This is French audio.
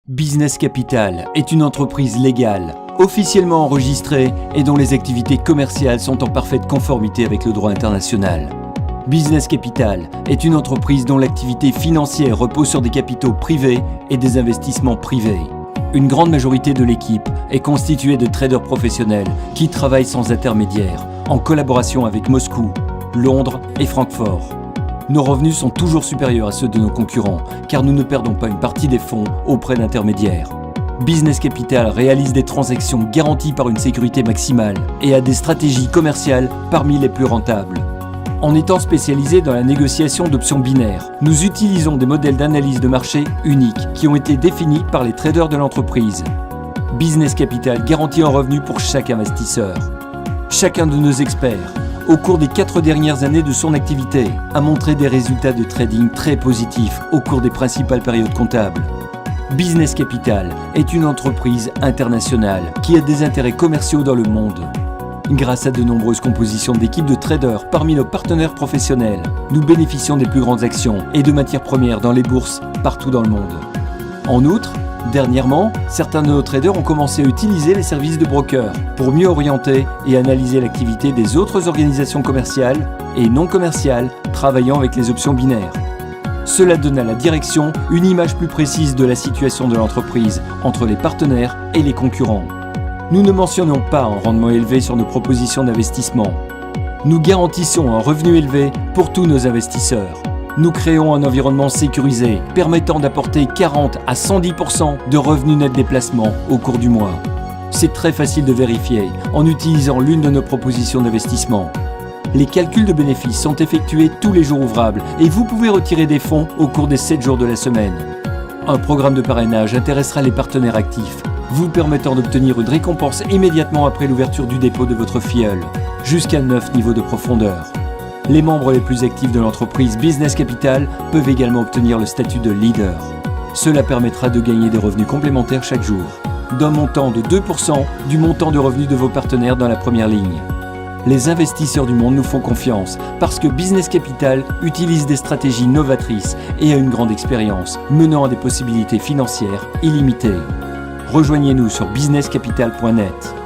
Business Capital est une entreprise légale, officiellement enregistrée et dont les activités commerciales sont en parfaite conformité avec le droit international. Business Capital est une entreprise dont l'activité financière repose sur des capitaux privés et des investissements privés. Une grande majorité de l'équipe est constituée de traders professionnels qui travaillent sans intermédiaire, en collaboration avec Moscou, Londres et Francfort. Nos revenus sont toujours supérieurs à ceux de nos concurrents, car nous ne perdons pas une partie des fonds auprès d'intermédiaires. Business Capital réalise des transactions garanties par une sécurité maximale et a des stratégies commerciales parmi les plus rentables. En étant spécialisé dans la négociation d'options binaires, nous utilisons des modèles d'analyse de marché uniques qui ont été définis par les traders de l'entreprise. Business Capital garantit un revenu pour chaque investisseur. Chacun de nos experts, au cours des 4 dernières années de son activité, a montré des résultats de trading très positifs au cours des principales périodes comptables. Business Capital est une entreprise internationale qui a des intérêts commerciaux dans le monde. Grâce à de nombreuses compositions d'équipes de traders parmi nos partenaires professionnels, nous bénéficions des plus grandes actions et de matières premières dans les bourses partout dans le monde. En outre, dernièrement, certains de nos traders ont commencé à utiliser les services de brokers pour mieux orienter et analyser l'activité des autres organisations commerciales et non commerciales travaillant avec les options binaires. Cela donne à la direction une image plus précise de la situation de l'entreprise entre les partenaires et les concurrents. Nous ne mentionnons pas un rendement élevé sur nos propositions d'investissement. Nous garantissons un revenu élevé pour tous nos investisseurs. Nous créons un environnement sécurisé permettant d'apporter 40 à 110% de revenus nets des placements au cours du mois. C'est très facile de vérifier en utilisant l'une de nos propositions d'investissement. Les calculs de bénéfices sont effectués tous les jours ouvrables et vous pouvez retirer des fonds au cours des 7 jours de la semaine. Un programme de parrainage intéressera les partenaires actifs, vous permettant d'obtenir une récompense immédiatement après l'ouverture du dépôt de votre filleul, jusqu'à 9 niveaux de profondeur. Les membres les plus actifs de l'entreprise Business Capital peuvent également obtenir le statut de leader. Cela permettra de gagner des revenus complémentaires chaque jour, d'un montant de 2% du montant de revenus de vos partenaires dans la première ligne. Les investisseurs du monde nous font confiance parce que Business Capital utilise des stratégies novatrices et a une grande expérience, menant à des possibilités financières illimitées. Rejoignez-nous sur businesscapital.net.